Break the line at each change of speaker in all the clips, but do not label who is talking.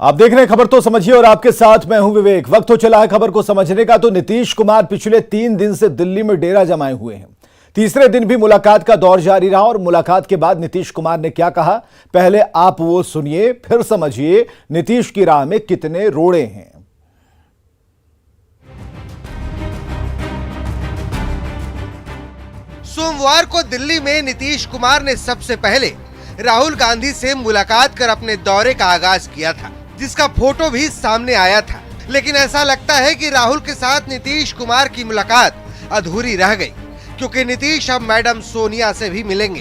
आप देख रहे हैं खबर तो समझिए और आपके साथ मैं हूं विवेक। वक्त हो चला है खबर को समझने का। तो नीतीश कुमार पिछले 3 दिन से दिल्ली में डेरा जमाए हुए हैं। तीसरे दिन भी मुलाकात का दौर जारी रहा और मुलाकात के बाद नीतीश कुमार ने क्या कहा, पहले आप वो सुनिए फिर समझिए नीतीश की राह में कितने रोड़े हैं।
सोमवार को दिल्ली में नीतीश कुमार ने सबसे पहले राहुल गांधी से मुलाकात कर अपने दौरे का आगाज किया था, जिसका फोटो भी सामने आया था। लेकिन ऐसा लगता है कि राहुल के साथ नीतीश कुमार की मुलाकात अधूरी रह गई, क्योंकि नीतीश अब मैडम सोनिया से भी मिलेंगे।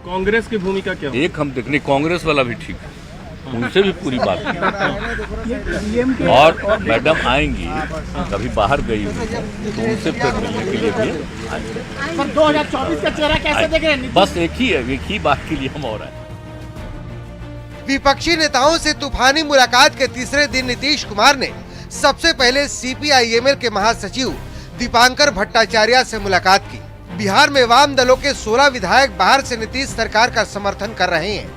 कांग्रेस की भूमिका क्या?
एक हम देखने कांग्रेस वाला भी ठीक है, उनसे भी पूरी बात की। और मैडम आएंगी, कभी बाहर गई हुई तो उनसे फिर मिलने के लिए भी
पर 2024 का चेहरा कैसे देख रहे हैं?
बस एक ही बात के लिए हम और आए।
विपक्षी नेताओं से तूफानी मुलाकात के तीसरे दिन नीतीश कुमार ने सबसे पहले सीपीआईएमएल के महासचिव दीपांकर भट्टाचार्य से मुलाकात की। बिहार में वाम दलों के 16 विधायक बाहर से नीतीश सरकार का समर्थन कर रहे हैं,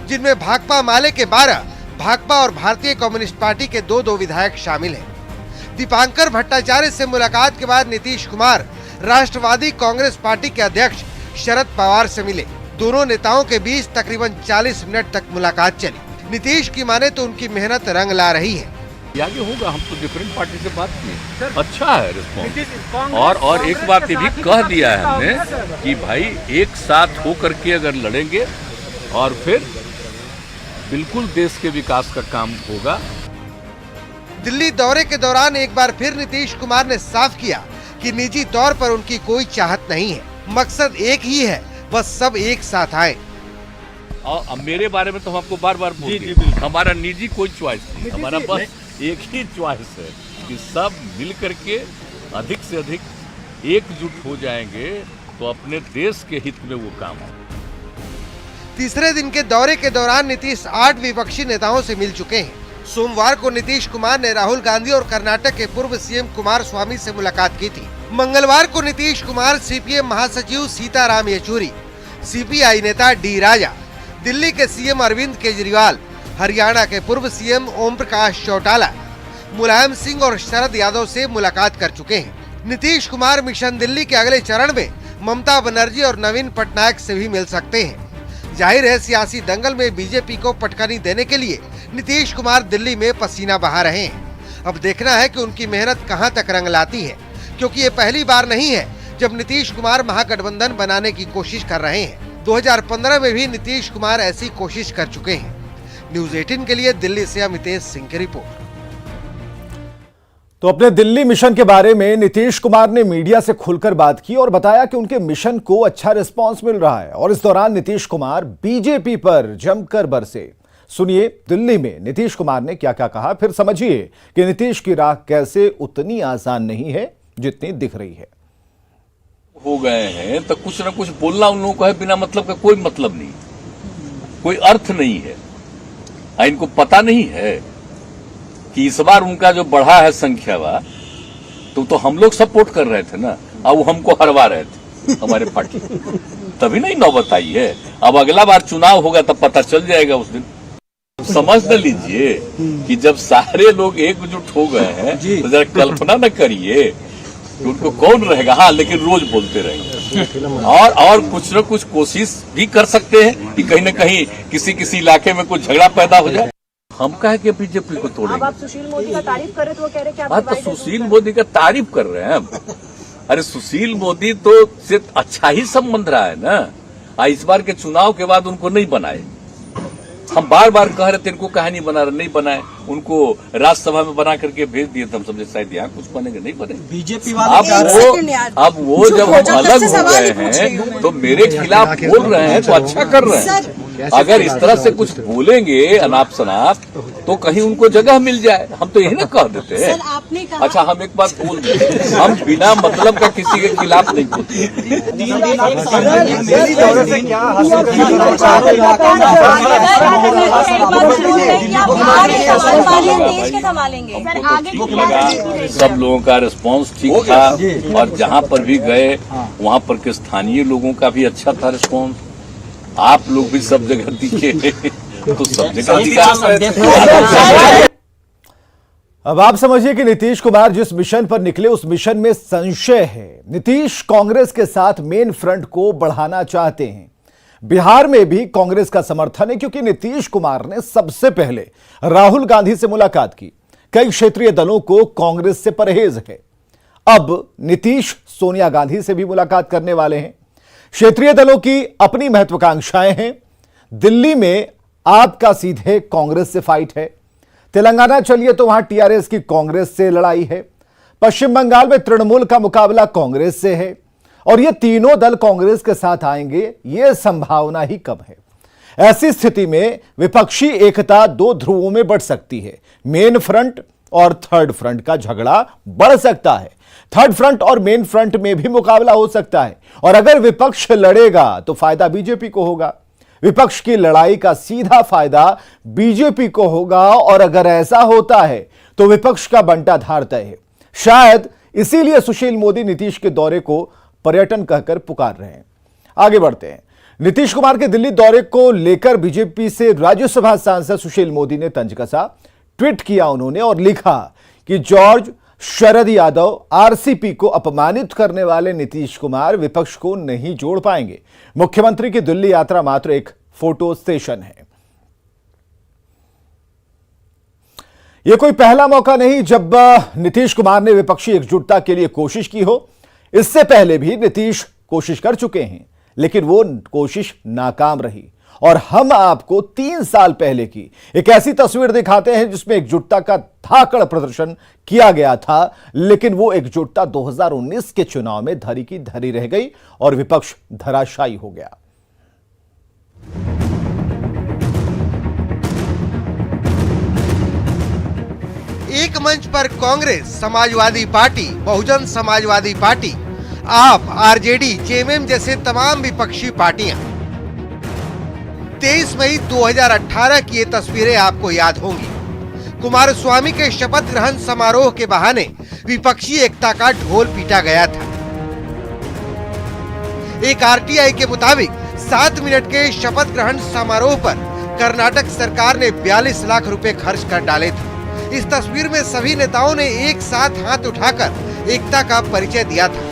जिनमें भाकपा माले के 12, भाकपा और भारतीय कम्युनिस्ट पार्टी के 2 विधायक शामिल हैं। दीपांकर भट्टाचार्य से मुलाकात के बाद नीतीश कुमार राष्ट्रवादी कांग्रेस पार्टी के अध्यक्ष शरद पवार से मिले। दोनों नेताओं के बीच तकरीबन 40 मिनट तक मुलाकात चली। नीतीश की माने तो उनकी मेहनत रंग ला रही है।
आगे होगा, हम तो डिफरेंट पार्टी से बात किए, अच्छा है रिस्पॉन्स। और एक बात ये भी कह दिया है हमने कि भाई एक साथ होकर के अगर लड़ेंगे और फिर बिल्कुल देश के विकास का काम होगा।
दिल्ली दौरे के दौरान एक बार फिर नीतीश कुमार ने साफ किया कि निजी तौर पर उनकी कोई चाहत नहीं है, मकसद एक ही है, बस सब एक साथ आए।
और मेरे बारे में तो हम आपको बार बार बोल दिए, हमारा निजी कोई चॉइस नहीं, हमारा बस एक ही चॉइस है कि सब मिल करके अधिक से अधिक एकजुट हो जाएंगे तो अपने देश के हित में वो काम हो।
तीसरे दिन के दौरे के दौरान नीतीश 8 विपक्षी नेताओं से मिल चुके हैं। सोमवार को नीतीश कुमार ने राहुल गांधी और कर्नाटक के पूर्व सीएम कुमार स्वामी से मुलाकात की थी। मंगलवार को नीतीश कुमार सीपीएम महासचिव सीताराम येचुरी, सीपीआई नेता डी राजा, दिल्ली के सीएम अरविंद केजरीवाल, हरियाणा के पूर्व सीएम ओम प्रकाश चौटाला, मुलायम सिंह और शरद यादव से मुलाकात कर चुके हैं। नीतीश कुमार मिशन दिल्ली के अगले चरण में ममता बनर्जी और नवीन पटनायक से भी मिल सकते हैं। जाहिर है सियासी दंगल में बीजेपी को पटखनी देने के लिए नीतीश कुमार दिल्ली में पसीना बहा रहे हैं। अब देखना है कि उनकी मेहनत कहां तक रंग लाती है, क्योंकि ये पहली बार नहीं है जब नीतीश कुमार महागठबंधन बनाने की कोशिश कर रहे हैं। 2015 में भी नीतीश कुमार ऐसी कोशिश कर चुके हैं। न्यूज़ 18 के लिए दिल्ली से अमितेश सिंह की रिपोर्ट।
तो अपने दिल्ली मिशन के बारे में नीतीश कुमार ने मीडिया से खुलकर बात की और बताया कि उनके मिशन को अच्छा रिस्पांस मिल रहा है। और इस दौरान नीतीश कुमार बीजेपी पर जमकर बरसे। सुनिए दिल्ली में नीतीश कुमार ने क्या क्या कहा, फिर समझिए कि नीतीश की राह कैसे उतनी आसान नहीं है जितनी दिख रही है।
हो गए हैं तो कुछ न कुछ बोलना उन लोगों को है, बिना मतलब का कोई मतलब नहीं, कोई अर्थ नहीं है। इनको पता नहीं है कि इस बार उनका जो बढ़ा है संख्या तो हम लोग सपोर्ट कर रहे थे ना, अब वो हमको हरवा रहे थे हमारे पार्टी, तभी नहीं नौबत आई है। अब अगला बार चुनाव होगा तब पता चल जाएगा उस दिन। समझ न लीजिए कि जब सारे लोग एकजुट हो गए हैं तो जरा कल्पना न करिए कि उनको कौन रहेगा। हाँ, लेकिन रोज बोलते रहेंगे और कुछ न कुछ कोशिश भी कर सकते हैं कि कहीं न कहीं किसी इलाके में कुछ झगड़ा पैदा हो जाए। हम कहे कि बीजेपी को तोड़ेंगे।
अब आप सुशील मोदी का तारीफ कर रहे तो वो कह रहे कि
आप तो सुशील मोदी का तारीफ कर रहे हैं। अरे सुशील मोदी तो से अच्छा ही संबंध रहा है ना। इस बार के चुनाव के बाद उनको नहीं बनाए। हम बार बार कह रहे थे इनको कहा नहीं बना रहे, नहीं बनाए। उनको राज्यसभा में बना करके भेज दिए थे, हम समझे शायद यहाँ कुछ बनेंगे, नहीं बने।
बीजेपी
अब वो जब हम अलग हो गए हैं तो मेरे खिलाफ बोल रहे हैं तो अच्छा कर रहे हैं। अगर इस तरह से कुछ बोलेंगे अनाप शनाप तो कहीं उनको जगह मिल जाए। हम तो यही ना कह देते हैं। अच्छा, हम एक बात बोल दें, हम बिना मतलब का किसी के खिलाफ नहीं बोलते। सब लोगों का रिस्पांस ठीक था और जहां पर भी गए वहां पर के स्थानीय लोगों का भी अच्छा था रिस्पांस। आप लोग भी सब जगह दिखे तो समझने का अधिकार।
अब आप समझिए कि नीतीश कुमार जिस मिशन पर निकले उस मिशन में संशय है। नीतीश कांग्रेस के साथ मेन फ्रंट को बढ़ाना चाहते हैं। बिहार में भी कांग्रेस का समर्थन है क्योंकि नीतीश कुमार ने सबसे पहले राहुल गांधी से मुलाकात की। कई क्षेत्रीय दलों को कांग्रेस से परहेज है। अब नीतीश सोनिया गांधी से भी मुलाकात करने वाले हैं। क्षेत्रीय दलों की अपनी महत्वाकांक्षाएं हैं। दिल्ली में आपका सीधे कांग्रेस से फाइट है। तेलंगाना चलिए तो वहां टीआरएस की कांग्रेस से लड़ाई है। पश्चिम बंगाल में तृणमूल का मुकाबला कांग्रेस से है और ये तीनों दल कांग्रेस के साथ आएंगे, ये संभावना ही कम है। ऐसी स्थिति में विपक्षी एकता दो ध्रुवों में बढ़ सकती है। मेन फ्रंट और थर्ड फ्रंट का झगड़ा बढ़ सकता है। थर्ड फ्रंट और मेन फ्रंट में भी मुकाबला हो सकता है और अगर विपक्ष लड़ेगा तो फायदा बीजेपी को होगा। विपक्ष की लड़ाई का सीधा फायदा बीजेपी को होगा और अगर ऐसा होता है तो विपक्ष का बंटाधार तय है। शायद इसीलिए सुशील मोदी नीतीश के दौरे को पर्यटन कहकर पुकार रहे हैं। आगे बढ़ते हैं। नीतीश कुमार के दिल्ली दौरे को लेकर बीजेपी से राज्यसभा सांसद सुशील मोदी ने तंज कसा। ट्वीट किया उन्होंने और लिखा कि जॉर्ज शरद यादव आरसीपी को अपमानित करने वाले नीतीश कुमार विपक्ष को नहीं जोड़ पाएंगे। मुख्यमंत्री की दिल्ली यात्रा मात्र एक फोटो सेशन है। यह कोई पहला मौका नहीं जब नीतीश कुमार ने विपक्षी एकजुटता के लिए कोशिश की हो। इससे पहले भी नीतीश कोशिश कर चुके हैं लेकिन वो कोशिश नाकाम रही और हम आपको 3 साल पहले की एक ऐसी तस्वीर दिखाते हैं जिसमें एकजुटता का धाकड़ प्रदर्शन किया गया था, लेकिन वो एकजुटता 2019 के चुनाव में धरी की धरी रह गई और विपक्ष धराशायी हो गया।
एक मंच पर कांग्रेस, समाजवादी पार्टी, बहुजन समाजवादी पार्टी, आप, आरजेडी, जेएमएम जैसे तमाम विपक्षी पार्टियां। 23 मई 2018 की ये तस्वीरें आपको याद होंगी। कुमारस्वामी के शपथ ग्रहण समारोह के बहाने विपक्षी एकता का ढोल पीटा गया था। एक आरटीआई के मुताबिक 7 मिनट के शपथ ग्रहण समारोह पर कर्नाटक सरकार ने 42 लाख रुपए खर्च कर डाले थे। इस तस्वीर में सभी नेताओं ने एक साथ हाथ उठाकर एकता का परिचय दिया था,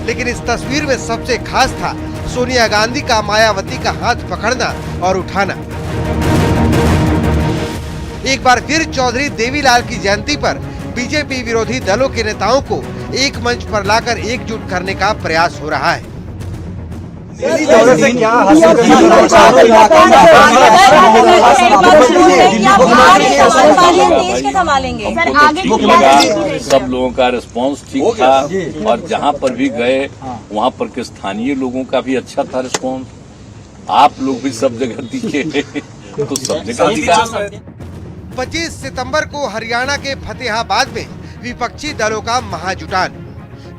लेकिन इस तस्वीर में सबसे खास था सोनिया गांधी का मायावती का हाथ पकड़ना और उठाना। एक बार फिर चौधरी देवीलाल की जयंती पर बीजेपी विरोधी दलों के नेताओं को एक मंच पर लाकर एकजुट करने का प्रयास हो रहा है।
सब लोगों का रिस्पांस ठीक था और जहां पर भी गए वहां पर के स्थानीय लोगों का भी अच्छा था रिस्पांस। आप लोग भी सब जगह दिखे तो सब जगह।
25 सितंबर को हरियाणा के फतेहाबाद में विपक्षी दलों का महाजुटान,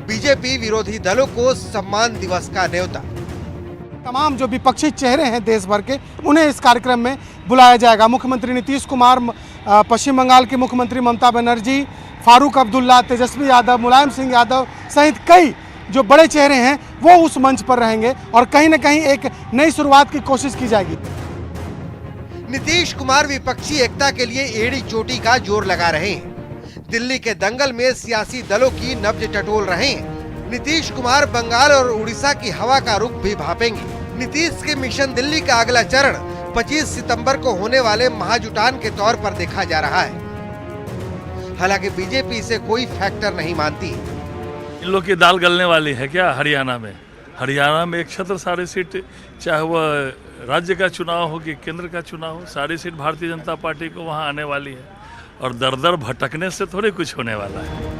बीजेपी विरोधी दलों को सम्मान दिवस का न्योता।
तमाम जो विपक्षी चेहरे हैं देश भर के, उन्हें इस कार्यक्रम में बुलाया जाएगा। मुख्यमंत्री नीतीश कुमार, पश्चिम बंगाल की मुख्यमंत्री ममता बनर्जी, फारूक अब्दुल्ला, तेजस्वी यादव, मुलायम सिंह यादव सहित कई जो बड़े चेहरे हैं वो उस मंच पर रहेंगे और कहीं न कहीं एक नई शुरुआत की कोशिश की जाएगी।
नीतीश कुमार विपक्षी एकता के लिए एड़ी चोटी का जोर लगा रहे हैं। दिल्ली के दंगल में सियासी दलों की नब्ज टटोल रहे हैं। नीतीश कुमार बंगाल और उड़ीसा की हवा का रुख भी भापेंगे। नीतीश के मिशन दिल्ली का अगला चरण 25 सितंबर को होने वाले महाजुटान के तौर पर देखा जा रहा है। हालांकि बीजेपी इसे कोई फैक्टर नहीं मानती।
इन लोग की दाल गलने वाली है क्या हरियाणा में? हरियाणा में 1 छत्र सारी सीट, चाहे वह राज्य का चुनाव हो कि केंद्र का चुनाव हो, सारी सीट भारतीय जनता पार्टी को वहां आने वाली है और दर दर भटकने से थोड़ी कुछ होने वाला है।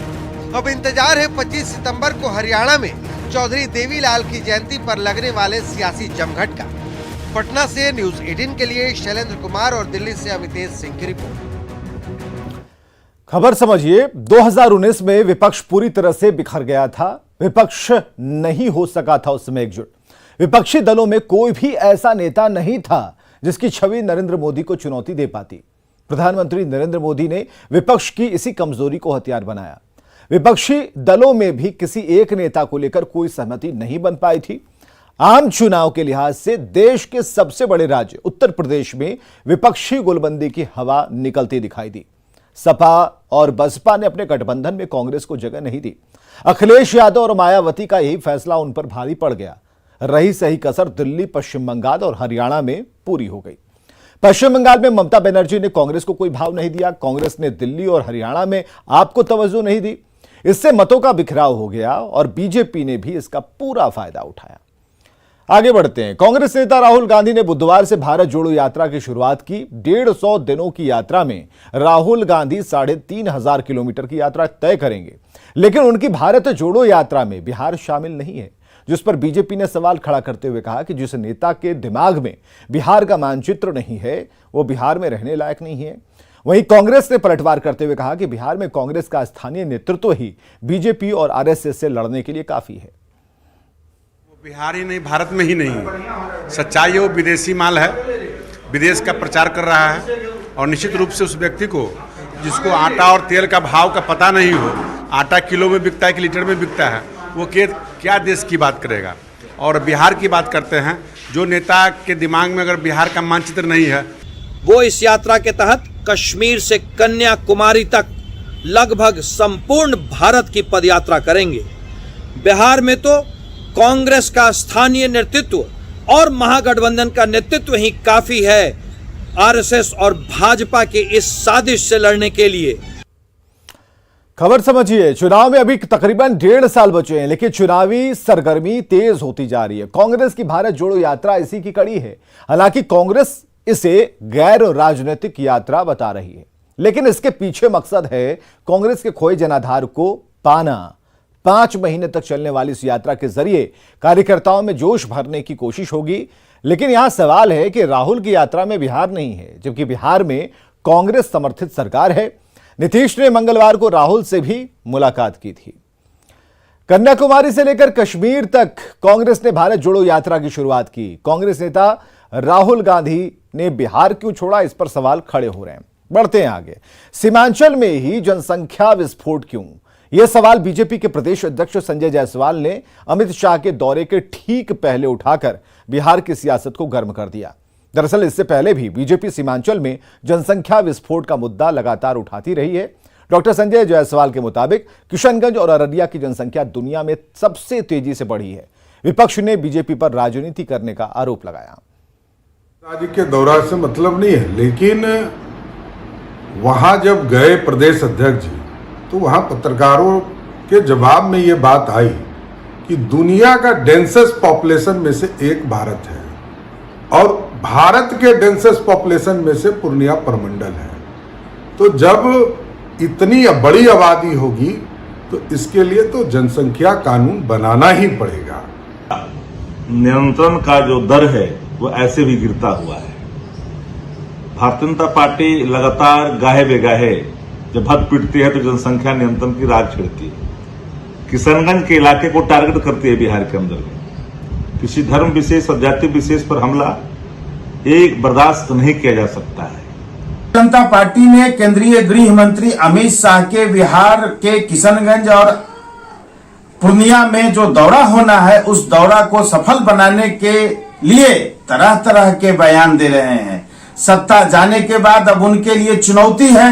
अब इंतजार है 25 सितंबर को हरियाणा में चौधरी देवीलाल की जयंती पर लगने वाले सियासी जमघट का। पटना से न्यूज 18 के लिए शैलेंद्र कुमार और दिल्ली से अमितेश सिंह की रिपोर्ट।
खबर समझिए, 2019 में विपक्ष पूरी तरह से बिखर गया था। विपक्ष नहीं हो सका था उस समय एकजुट। विपक्षी दलों में कोई भी ऐसा नेता नहीं था जिसकी छवि नरेंद्र मोदी को चुनौती दे पाती। प्रधानमंत्री नरेंद्र मोदी ने विपक्ष की इसी कमजोरी को हथियार बनाया। विपक्षी दलों में भी किसी एक नेता को लेकर कोई सहमति नहीं बन पाई थी। आम चुनाव के लिहाज से देश के सबसे बड़े राज्य उत्तर प्रदेश में विपक्षी गोलबंदी की हवा निकलती दिखाई दी। सपा और बसपा ने अपने गठबंधन में कांग्रेस को जगह नहीं दी। अखिलेश यादव और मायावती का यही फैसला उन पर भारी पड़ गया। रही सही कसर दिल्ली, पश्चिम बंगाल और हरियाणा में पूरी हो गई। पश्चिम बंगाल में ममता बनर्जी ने कांग्रेस को कोई भाव नहीं दिया। कांग्रेस ने दिल्ली और हरियाणा में आपको तवज्जो नहीं दी। इससे मतों का बिखराव हो गया और बीजेपी ने भी इसका पूरा फायदा उठाया। आगे बढ़ते हैं। कांग्रेस नेता राहुल गांधी ने बुधवार से भारत जोड़ो यात्रा की शुरुआत की। 150 दिनों की यात्रा में राहुल गांधी 3,500 किलोमीटर की यात्रा तय करेंगे, लेकिन उनकी भारत जोड़ो यात्रा में बिहार शामिल नहीं है, जिस पर बीजेपी ने सवाल खड़ा करते हुए कहा कि जिस नेता के दिमाग में बिहार का मानचित्र नहीं है वो बिहार में रहने लायक नहीं है। वहीं कांग्रेस ने पलटवार करते हुए कहा कि बिहार में कांग्रेस का स्थानीय नेतृत्व ही बीजेपी और आरएसएस से लड़ने के लिए काफी है।
बिहार ही नहीं, भारत में ही नहीं, सच्चाई है वो विदेशी माल है, विदेश का प्रचार कर रहा है। और निश्चित रूप से उस व्यक्ति को जिसको आटा और तेल का भाव का पता नहीं हो, आटा किलो में बिकता है कि लीटर में बिकता है, वो क्या देश की बात करेगा। और बिहार की बात करते हैं, जो नेता के दिमाग में अगर बिहार का मानचित्र नहीं है,
वो इस यात्रा के तहत कश्मीर से कन्याकुमारी तक लगभग संपूर्ण भारत की पदयात्रा करेंगे। बिहार में तो कांग्रेस का स्थानीय नेतृत्व और महागठबंधन का नेतृत्व ही काफी है आरएसएस और भाजपा के इस साजिश से लड़ने के लिए।
खबर समझिए, चुनाव में अभी तकरीबन 1.5 साल बचे हैं, लेकिन चुनावी सरगर्मी तेज होती जा रही है। कांग्रेस की भारत जोड़ो यात्रा इसी की कड़ी है। हालांकि कांग्रेस इसे गैर राजनीतिक यात्रा बता रही है, लेकिन इसके पीछे मकसद है कांग्रेस के खोए जनाधार को पाना। 5 महीने तक चलने वाली इस यात्रा के जरिए कार्यकर्ताओं में जोश भरने की कोशिश होगी। लेकिन यहां सवाल है कि राहुल की यात्रा में बिहार नहीं है, जबकि बिहार में कांग्रेस समर्थित सरकार है। नीतीश ने मंगलवार को राहुल से भी मुलाकात की थी। कन्याकुमारी से लेकर कश्मीर तक कांग्रेस ने भारत जोड़ो यात्रा की शुरुआत की। कांग्रेस नेता राहुल गांधी ने बिहार क्यों छोड़ा, इस पर सवाल खड़े हो रहे हैं। बढ़ते हैं आगे। सीमांचल में ही जनसंख्या विस्फोट क्यों, यह सवाल बीजेपी के प्रदेश अध्यक्ष संजय जायसवाल ने अमित शाह के दौरे के ठीक पहले उठाकर बिहार की सियासत को गर्म कर दिया। दरअसल इससे पहले भी बीजेपी सीमांचल में जनसंख्या विस्फोट का मुद्दा लगातार उठाती रही है। डॉक्टर संजय जायसवाल के मुताबिक किशनगंज और अररिया की जनसंख्या दुनिया में सबसे तेजी से बढ़ी है। विपक्ष ने बीजेपी पर राजनीति करने का आरोप लगाया।
राज्य के दौरा से मतलब नहीं है, लेकिन वहां जब गए प्रदेश अध्यक्ष जी, तो वहां पत्रकारों के जवाब में यह बात आई कि दुनिया का डेंसेस्ट पॉपुलेशन में से एक भारत है और भारत के डेंसेस्ट पॉपुलेशन में से पूर्णिया प्रमंडल है। तो जब इतनी बड़ी आबादी होगी तो इसके लिए तो जनसंख्या कानून बनाना ही पड़ेगा।
नियंत्रण का जो दर है वो ऐसे भी गिरता हुआ है। भारतीय जनता पार्टी लगातार गाहे बेगाहे जब हद पीटती है तो जनसंख्या नियंत्रण की राग छिड़ती है। किशनगंज के इलाके को टारगेट करती है बिहार के अंदर में। किसी धर्म विशेष और जाति विशेष पर हमला एक बर्दाश्त नहीं किया जा सकता है।
जनता पार्टी ने केंद्रीय गृह मंत्री अमित शाह के बिहार के किशनगंज और पूर्णिया में जो दौरा होना है, उस दौरा को सफल बनाने के लिए तरह तरह के बयान दे रहे हैं। सत्ता जाने के बाद अब उनके लिए चुनौती है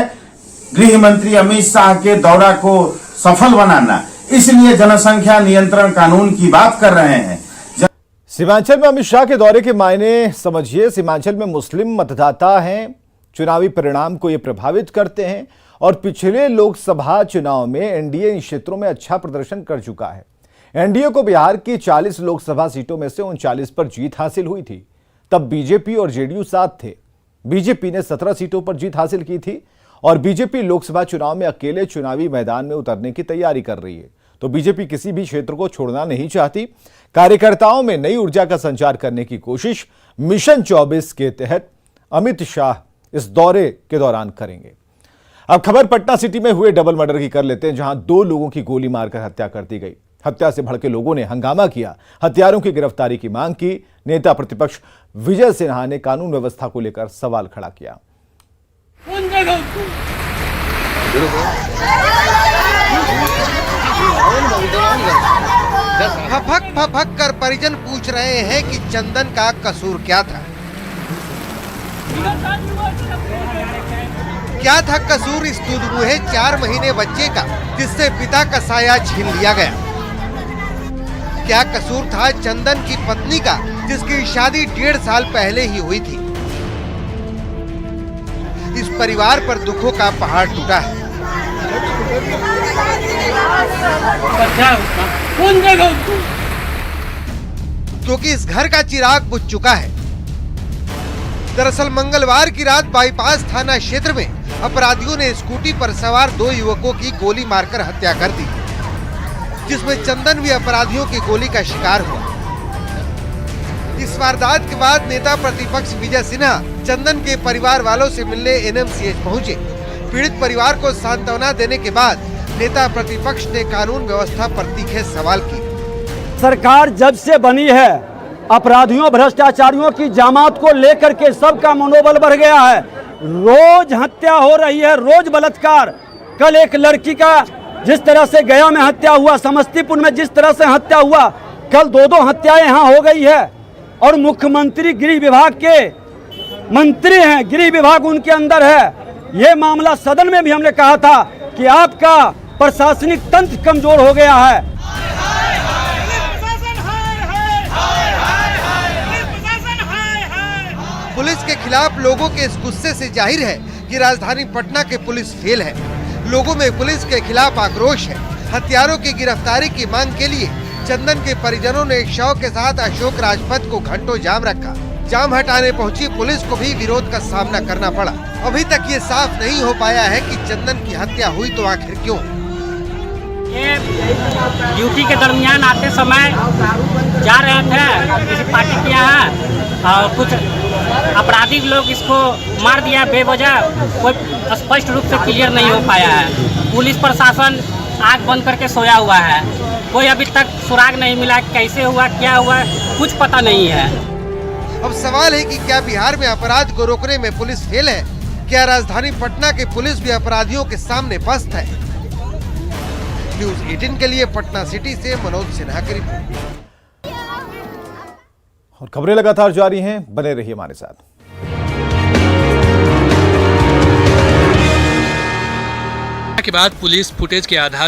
गृह मंत्री अमित शाह के दौरा को सफल बनाना, इसलिए जनसंख्या नियंत्रण कानून की बात कर रहे हैं।
सीमांचल में अमित शाह के दौरे के मायने समझिए। सीमांचल में मुस्लिम मतदाता हैं, चुनावी परिणाम को ये प्रभावित करते हैं और पिछले लोकसभा चुनाव में एनडीए इन क्षेत्रों में अच्छा प्रदर्शन कर चुका है। एनडीए को बिहार की 40 लोकसभा सीटों में से 39 पर जीत हासिल हुई थी। तब बीजेपी और जेडीयू साथ थे। बीजेपी ने 17 सीटों पर जीत हासिल की थी और बीजेपी लोकसभा चुनाव में अकेले चुनावी मैदान में उतरने की तैयारी कर रही है। तो बीजेपी किसी भी क्षेत्र को छोड़ना नहीं चाहती। कार्यकर्ताओं में नई ऊर्जा का संचार करने की कोशिश मिशन 24 के तहत अमित शाह इस दौरे के दौरान करेंगे। अब खबर पटना सिटी में हुए डबल मर्डर की कर लेते हैं, जहां 2 लोगों की गोली मारकर हत्या कर दी गई। हत्या से भड़के लोगों ने हंगामा किया, हत्यारों की गिरफ्तारी की मांग की। नेता प्रतिपक्ष विजय सिन्हा ने कानून व्यवस्था को लेकर सवाल खड़ा किया।
फपक फपक कर परिजन पूछ रहे हैं कि चंदन का कसूर क्या था। क्या था कसूर इस दुधमुहे 4 महीने बच्चे का जिससे पिता का साया छीन लिया गया? क्या कसूर था चंदन की पत्नी का जिसकी शादी 1.5 साल पहले ही हुई थी? इस परिवार पर दुखों का पहाड़ टूटा है। क्योंकि इस घर का चिराग बुझ चुका है। दरअसल मंगलवार की रात बाईपास थाना क्षेत्र में अपराधियों ने स्कूटी पर सवार 2 युवकों की गोली मारकर हत्या कर दी, जिसमें चंदन भी अपराधियों की गोली का शिकार हुआ। इस वारदात के बाद नेता प्रतिपक्ष विजय सिन्हा चंदन के परिवार वालों से मिलने एनएमसीएच पहुंचे। पीड़ित परिवार को सांत्वना देने के बाद नेता प्रतिपक्ष ने कानून व्यवस्था पर तीखे सवाल किए।
सरकार जब से बनी है अपराधियों भ्रष्टाचारियों की जामात को लेकर के सबका मनोबल बढ़ गया है। रोज हत्या हो रही है, रोज बलात्कार। कल एक लड़की का जिस तरह से गया में हत्या हुआ, समस्तीपुर में जिस तरह से हत्या हुआ, कल 2 हत्याएं यहाँ हो गई है। और मुख्यमंत्री गृह विभाग के मंत्री हैं, गृह विभाग उनके अंदर है। ये मामला सदन में भी हमने कहा था कि आपका प्रशासनिक तंत्र कमजोर हो गया है।
पुलिस के खिलाफ लोगों के इस गुस्से से जाहिर है कि राजधानी पटना के पुलिस फेल है। लोगों में पुलिस के खिलाफ आक्रोश है। हत्यारों की गिरफ्तारी की मांग के लिए चंदन के परिजनों ने शव के साथ अशोक राजपथ को घंटों जाम रखा। जाम हटाने पहुंची पुलिस को भी विरोध का सामना करना पड़ा। अभी तक ये साफ नहीं हो पाया है कि चंदन की हत्या हुई तो आखिर क्यों।
ये ड्यूटी के दरमियान आते समय जा रहे थे किसी पार्टी के यहाँ और कुछ आपराधिक लोग इसको मार दिया बेवजह। कोई स्पष्ट रूप से क्लियर नहीं हो पाया है। पुलिस प्रशासन आंख बंद करके सोया हुआ है। कोई अभी तक सुराग नहीं मिला, कैसे हुआ क्या हुआ कुछ पता नहीं है।
अब सवाल है कि क्या बिहार में अपराध को रोकने में पुलिस फेल है? क्या राजधानी पटना की पुलिस भी अपराधियों के सामने पस्त है? न्यूज़ 18 के लिए पटना सिटी से मनोज सिन्हा की रिपोर्ट।
और खबरें लगातार जारी हैं, बने रहिए हमारे साथ।
के बाद पुलिस फुटेज के आधार